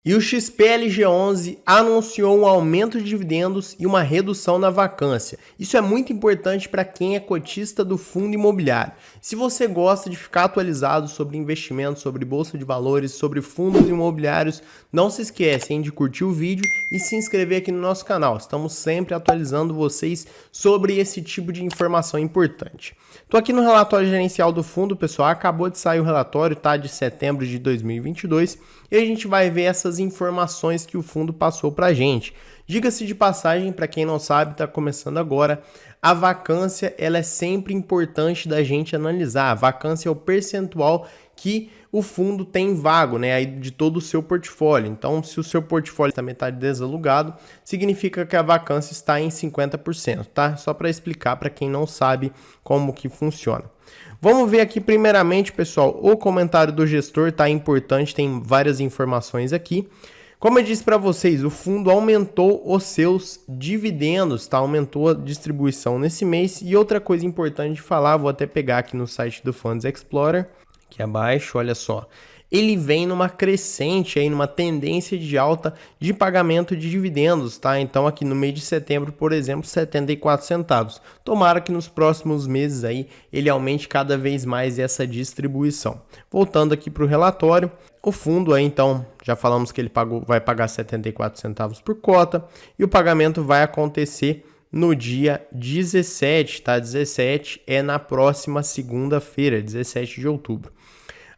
E o XPLG11 anunciou um aumento de dividendos e uma redução na vacância. Isso é muito importante para quem é cotista do fundo imobiliário. Se você gosta de ficar atualizado sobre investimentos, sobre bolsa de valores, sobre fundos imobiliários, não se esquece, hein, de curtir o vídeo e se inscrever aqui no nosso canal. Estamos sempre atualizando vocês sobre esse tipo de informação importante. Estou aqui no relatório gerencial do fundo, pessoal. Acabou de sair o relatório, tá, de setembro de 2022, e a gente vai ver essas informações que o fundo passou para a gente. Diga-se de passagem, para quem não sabe, está começando agora, a vacância ela é sempre importante da gente analisar. A vacância é o percentual que o fundo tem vago, né, aí de todo o seu portfólio. Então, se o seu portfólio está metade desalugado, significa que a vacância está em 50%, tá? Só para explicar para quem não sabe como que funciona. Vamos ver aqui primeiramente, pessoal, o comentário do gestor, tá importante, tem várias informações aqui. Como eu disse para vocês, o fundo aumentou os seus dividendos, tá? Aumentou a distribuição nesse mês. E outra coisa importante de falar, vou até pegar aqui no site do Funds Explorer, aqui abaixo, olha só. Ele vem numa crescente aí, numa tendência de alta de pagamento de dividendos, tá? Então aqui no mês de setembro, por exemplo, 74 centavos. Tomara que nos próximos meses aí ele aumente cada vez mais essa distribuição. Voltando aqui para o relatório, o fundo aí então, já falamos que ele vai pagar 74 centavos por cota e o pagamento vai acontecer no dia 17, tá? 17 é na próxima segunda-feira, 17 de outubro.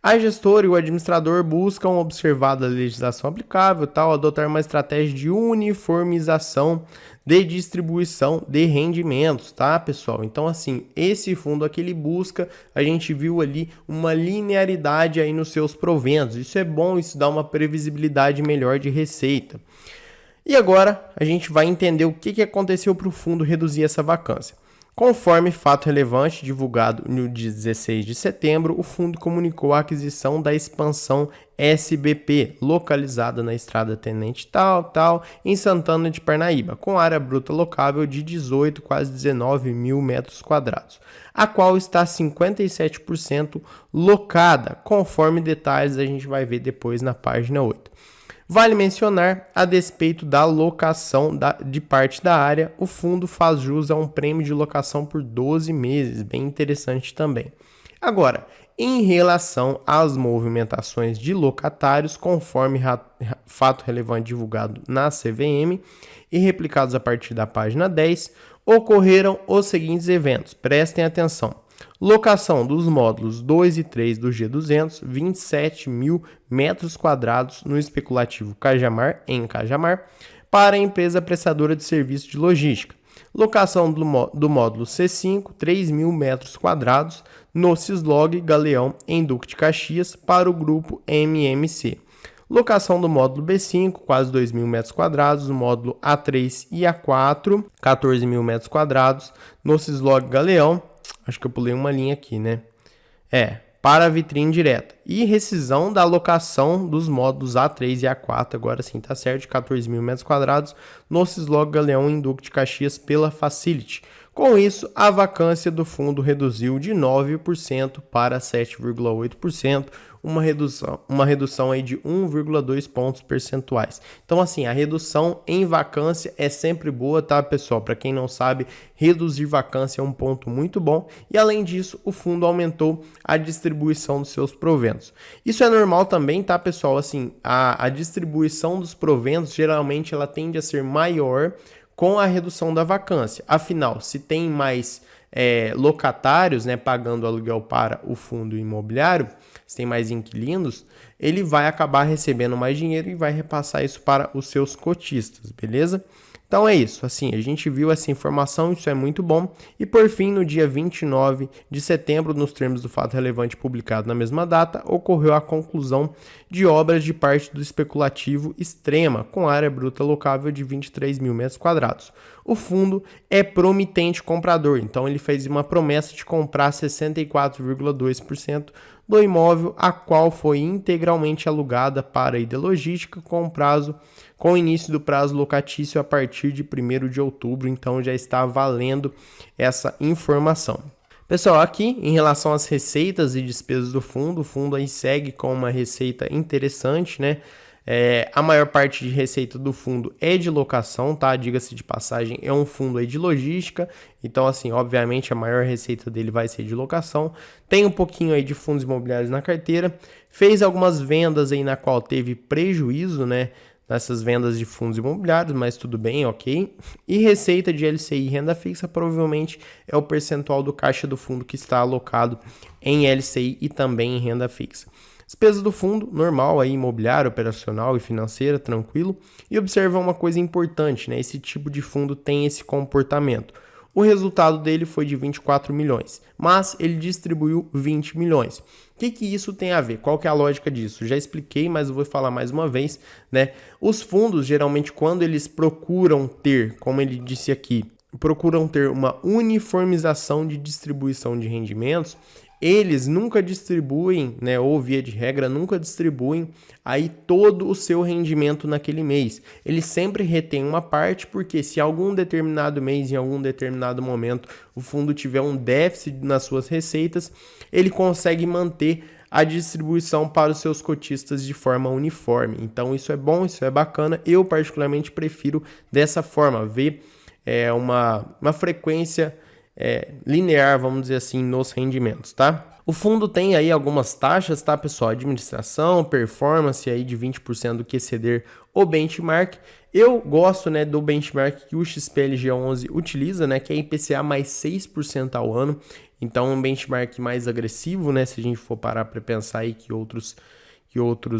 A gestora e o administrador buscam observar a legislação aplicável, tal, adotar uma estratégia de uniformização de distribuição de rendimentos, tá, pessoal? Então, assim, esse fundo aqui ele busca, a gente viu ali uma linearidade aí nos seus proventos. Isso é bom, isso dá uma previsibilidade melhor de receita. E agora a gente vai entender o que aconteceu para o fundo reduzir essa vacância. Conforme fato relevante divulgado no dia 16 de setembro, o fundo comunicou a aquisição da expansão SBP, localizada na estrada Tenente Tal, em Santana de Parnaíba, com área bruta locável de 18, quase 19 mil metros quadrados, a qual está 57% locada, conforme detalhes a gente vai ver depois na página 8. Vale mencionar, a despeito da locação de parte da área, o fundo faz jus a um prêmio de locação por 12 meses, bem interessante também. Agora, em relação às movimentações de locatários, conforme fato relevante divulgado na CVM e replicados a partir da página 10, ocorreram os seguintes eventos, prestem atenção. Locação dos módulos 2 e 3 do G200, 27 mil metros quadrados no especulativo Cajamar, em Cajamar, para a empresa prestadora de serviço de logística. Locação do módulo C5, 3 mil metros quadrados no Cislog Galeão, em Duque de Caxias, para o grupo MMC. Locação do módulo B5, quase 2 mil metros quadrados, no módulo A3 e A4, 14 mil metros quadrados no Cislog Galeão. Acho que eu pulei uma linha aqui, né? Para a vitrine direta. E rescisão da alocação dos módulos A3 e A4, agora sim tá certo, de 14 mil metros quadrados, no Cislog Galeão em Duque de Caxias pela Facility. Com isso, a vacância do fundo reduziu de 9% para 7,8%, uma redução aí de 1,2 pontos percentuais. Então, assim, a redução em vacância é sempre boa, tá, pessoal? Para quem não sabe, reduzir vacância é um ponto muito bom. E, além disso, o fundo aumentou a distribuição dos seus proventos. Isso é normal também, tá, pessoal? Assim, a distribuição dos proventos, geralmente, ela tende a ser maior com a redução da vacância. Afinal, se tem mais locatários, né, pagando aluguel para o fundo imobiliário, se tem mais inquilinos, ele vai acabar recebendo mais dinheiro e vai repassar isso para os seus cotistas, beleza? Então é isso, assim, a gente viu essa informação, isso é muito bom. E por fim, no dia 29 de setembro, nos termos do fato relevante publicado na mesma data, ocorreu a conclusão de obras de parte do especulativo Extrema, com área bruta locável de 23 mil metros quadrados. O fundo é promitente comprador, então ele fez uma promessa de comprar 64,2% do imóvel, a qual foi integralmente alugada para a Ideologística com início do prazo locatício a partir de 1º de outubro, então já está valendo essa informação. Pessoal, aqui em relação às receitas e despesas do fundo, o fundo aí segue com uma receita interessante, né? A maior parte de receita do fundo é de locação, tá? Diga-se de passagem, é um fundo aí de logística, então assim, obviamente a maior receita dele vai ser de locação. Tem um pouquinho aí de fundos imobiliários na carteira, fez algumas vendas aí na qual teve prejuízo, né? Nessas vendas de fundos imobiliários, mas tudo bem, ok. E receita de LCI e renda fixa provavelmente é o percentual do caixa do fundo que está alocado em LCI e também em renda fixa. Despesa do fundo, normal, aí, imobiliário, operacional e financeira, tranquilo. E observa uma coisa importante, né? Esse tipo de fundo tem esse comportamento. O resultado dele foi de 24 milhões, mas ele distribuiu 20 milhões. O que isso tem a ver? Qual que é a lógica disso? Já expliquei, mas eu vou falar mais uma vez, né? Os fundos, geralmente, quando eles procuram ter, como ele disse aqui, procuram ter uma uniformização de distribuição de rendimentos, eles nunca distribuem, né, ou via de regra, nunca distribuem aí todo o seu rendimento naquele mês. Eles sempre retêm uma parte, porque se algum determinado mês, em algum determinado momento, o fundo tiver um déficit nas suas receitas, ele consegue manter a distribuição para os seus cotistas de forma uniforme. Então isso é bom, isso é bacana. Eu particularmente prefiro dessa forma, ver uma frequência linear, vamos dizer assim, nos rendimentos, tá? O fundo tem aí algumas taxas, tá, pessoal? Administração, performance aí de 20% do que exceder o benchmark. Eu gosto, né, do benchmark que o XPLG11 utiliza, né, que é IPCA mais 6% ao ano. Então, um benchmark mais agressivo, né, se a gente for parar para pensar aí que outros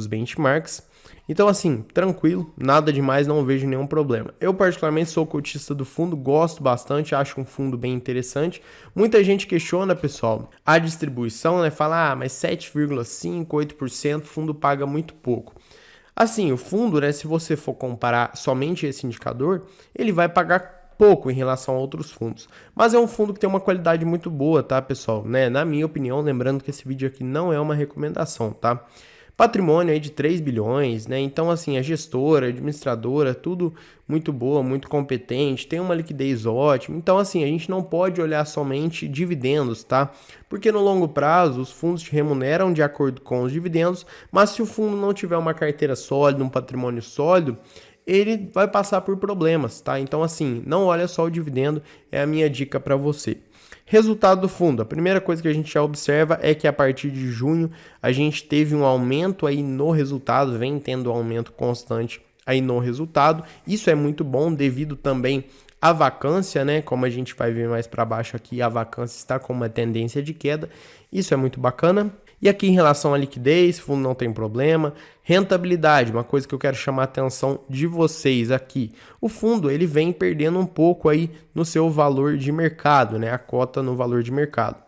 benchmarks. Então, assim, tranquilo, nada demais, não vejo nenhum problema. Eu, particularmente, sou cotista do fundo, gosto bastante, acho um fundo bem interessante. Muita gente questiona, pessoal, a distribuição, né? Fala, mas 7,5%, 8%, o fundo paga muito pouco. Assim, o fundo, né, se você for comparar somente esse indicador, ele vai pagar pouco em relação a outros fundos. Mas é um fundo que tem uma qualidade muito boa, tá, pessoal? Né? Na minha opinião, lembrando que esse vídeo aqui não é uma recomendação, tá? Patrimônio aí de 3 bilhões, né? Então, assim, a gestora, a administradora, tudo muito boa, muito competente, tem uma liquidez ótima. Então, assim, a gente não pode olhar somente dividendos, tá? Porque no longo prazo, os fundos te remuneram de acordo com os dividendos, mas se o fundo não tiver uma carteira sólida, um patrimônio sólido, ele vai passar por problemas, tá? Então, assim, não olha só o dividendo, é a minha dica para você. Resultado do fundo. A primeira coisa que a gente já observa é que a partir de junho a gente teve um aumento aí no resultado, vem tendo um aumento constante aí no resultado. Isso é muito bom devido também à vacância, né? Como a gente vai ver mais para baixo aqui, a vacância está com uma tendência de queda. Isso é muito bacana. E aqui em relação à liquidez, fundo não tem problema. Rentabilidade, uma coisa que eu quero chamar a atenção de vocês aqui. O fundo ele vem perdendo um pouco aí no seu valor de mercado, né? A cota no valor de mercado.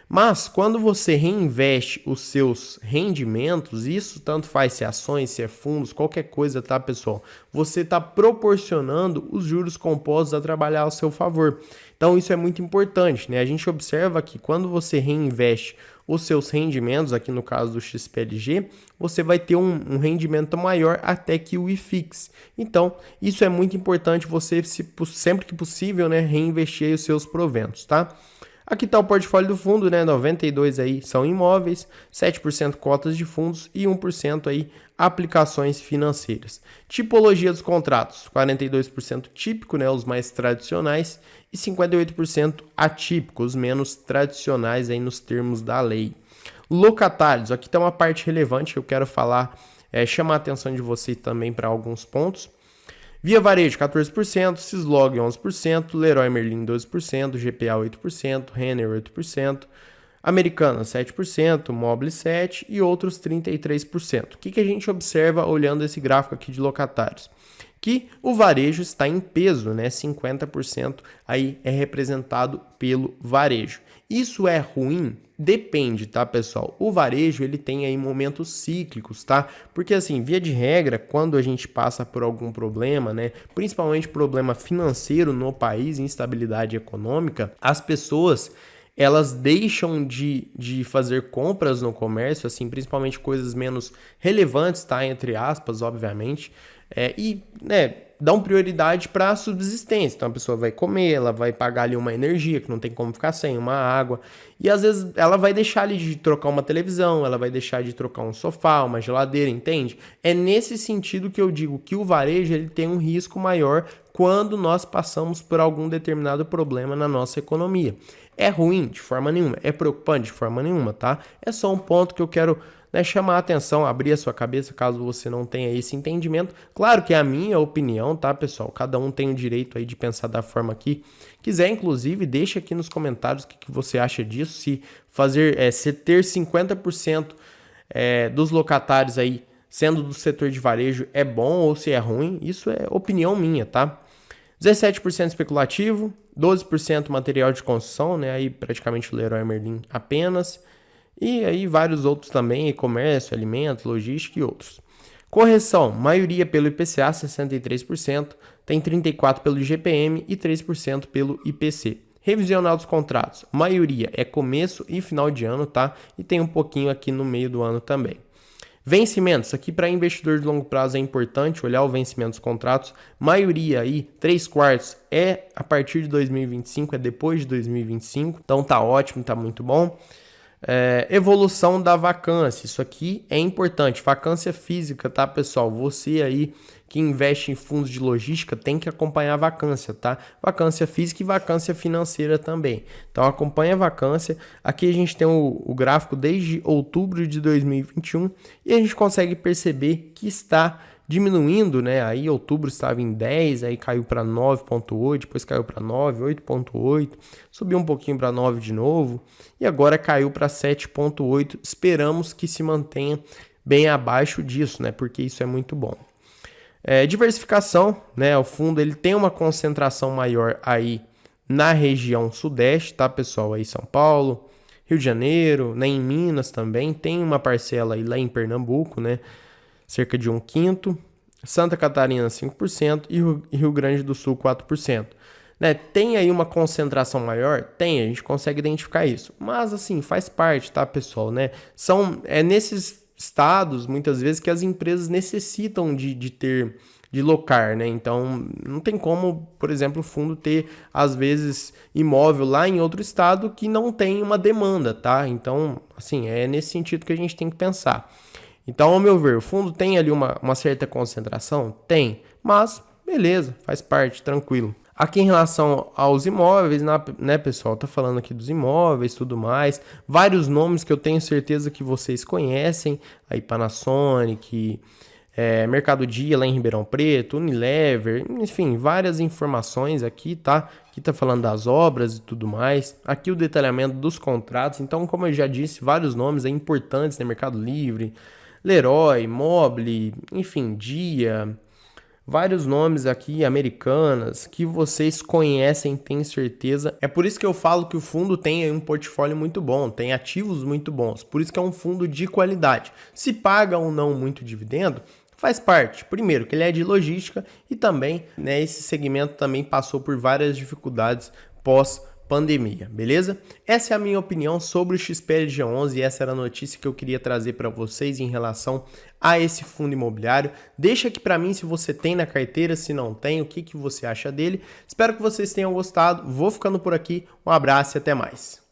Mas quando você reinveste os seus rendimentos, isso tanto faz se é ações, se é fundos, qualquer coisa, tá, pessoal? Você está proporcionando os juros compostos a trabalhar ao seu favor. Então isso é muito importante, né? A gente observa que quando você reinveste os seus rendimentos, aqui no caso do XPLG, você vai ter um rendimento maior até que o IFIX. Então, isso é muito importante você, sempre que possível, né, reinvestir aí os seus proventos, tá? Aqui está o portfólio do fundo, né? 92% aí são imóveis, 7% cotas de fundos e 1% aí aplicações financeiras. Tipologia dos contratos, 42% típico, né? Os mais tradicionais, e 58% atípicos, os menos tradicionais aí nos termos da lei. Locatários, aqui está uma parte relevante que eu quero falar, chamar a atenção de vocês também para alguns pontos. Via Varejo, 14%, Syslog, 11%, Leroy Merlin, 12%, GPA, 8%, Renner, 8%, Americana, 7%, Mobile, 7% e outros 33%. O que a gente observa olhando esse gráfico aqui de locatários? Que o varejo está em peso, né? 50% aí é representado pelo varejo. Isso é ruim? Depende, tá, pessoal? O varejo, ele tem aí momentos cíclicos, tá? Porque assim, via de regra, quando a gente passa por algum problema, né, principalmente problema financeiro no país, instabilidade econômica, as pessoas elas deixam de fazer compras no comércio, assim, principalmente coisas menos relevantes, tá? Entre aspas, obviamente, né, dão prioridade para a subsistência. Então a pessoa vai comer, ela vai pagar ali uma energia que não tem como ficar sem, uma água, e às vezes ela vai deixar ali de trocar uma televisão, ela vai deixar de trocar um sofá, uma geladeira, entende? É nesse sentido que eu digo que o varejo ele tem um risco maior quando nós passamos por algum determinado problema na nossa economia. É ruim? De forma nenhuma. É preocupante? De forma nenhuma, tá? É só um ponto que eu quero, né, chamar a atenção, abrir a sua cabeça caso você não tenha esse entendimento. Claro que é a minha opinião, tá, pessoal? Cada um tem o direito aí de pensar da forma que quiser. Inclusive, deixa aqui nos comentários o que você acha disso. Se ter 50% dos locatários aí sendo do setor de varejo é bom ou se é ruim, isso é opinião minha, tá? 17% especulativo, 12% material de construção, né? Aí praticamente o Leroy Merlin apenas. E aí vários outros também, comércio, alimentos, logística e outros. Correção, maioria pelo IPCA, 63%, tem 34% pelo IGPM e 3% pelo IPC. Revisional dos contratos, maioria é começo e final de ano, tá? E tem um pouquinho aqui no meio do ano também. Vencimentos, aqui para investidor de longo prazo é importante olhar o vencimento dos contratos. Maioria aí, 3/4 é a partir de 2025, é depois de 2025. Então tá ótimo, tá muito bom. Evolução da vacância, isso aqui é importante. Vacância física, tá, pessoal? Você aí que investe em fundos de logística tem que acompanhar a vacância, tá? Vacância física e vacância financeira também. Então acompanha a vacância. Aqui a gente tem o gráfico desde outubro de 2021 e a gente consegue perceber que está diminuindo, né? Aí outubro estava em 10, aí caiu para 9,8, depois caiu para 9, 8,8, subiu um pouquinho para 9 de novo e agora caiu para 7,8. Esperamos que se mantenha bem abaixo disso, né? Porque isso é muito bom. Diversificação, né? O fundo ele tem uma concentração maior aí na região sudeste, tá, pessoal? Aí São Paulo, Rio de Janeiro, né? Em Minas também tem uma parcela aí lá em Pernambuco, né? Cerca de 1/5, Santa Catarina 5% e Rio Grande do Sul 4%. Né? Tem aí uma concentração maior? Tem, a gente consegue identificar isso. Mas assim, faz parte, tá, pessoal? Né? É nesses estados, muitas vezes, que as empresas necessitam de locar, né? Então, não tem como, por exemplo, o fundo ter, às vezes, imóvel lá em outro estado que não tem uma demanda, tá? Então, assim, é nesse sentido que a gente tem que pensar. Então, ao meu ver, o fundo tem ali uma certa concentração? Tem, mas beleza, faz parte, tranquilo. Aqui em relação aos imóveis, né, pessoal, tá falando aqui dos imóveis, tudo mais, vários nomes que eu tenho certeza que vocês conhecem, aí Panasonic, Mercado Dia lá em Ribeirão Preto, Unilever, enfim, várias informações aqui, tá? Aqui tá falando das obras e tudo mais. Aqui o detalhamento dos contratos. Então, como eu já disse, vários nomes importantes, né? Mercado Livre, Leroy, Mobile, enfim, Dia, vários nomes aqui, Americanas, que vocês conhecem, tenho certeza. É por isso que eu falo que o fundo tem um portfólio muito bom, tem ativos muito bons. Por isso que é um fundo de qualidade. Se paga ou não muito dividendo, faz parte. Primeiro, que ele é de logística e também, né, esse segmento também passou por várias dificuldades pós-pandemia, beleza? Essa é a minha opinião sobre o XPLG11 e essa era a notícia que eu queria trazer para vocês em relação a esse fundo imobiliário. Deixa aqui para mim se você tem na carteira, se não tem, o que você acha dele. Espero que vocês tenham gostado. Vou ficando por aqui. Um abraço e até mais.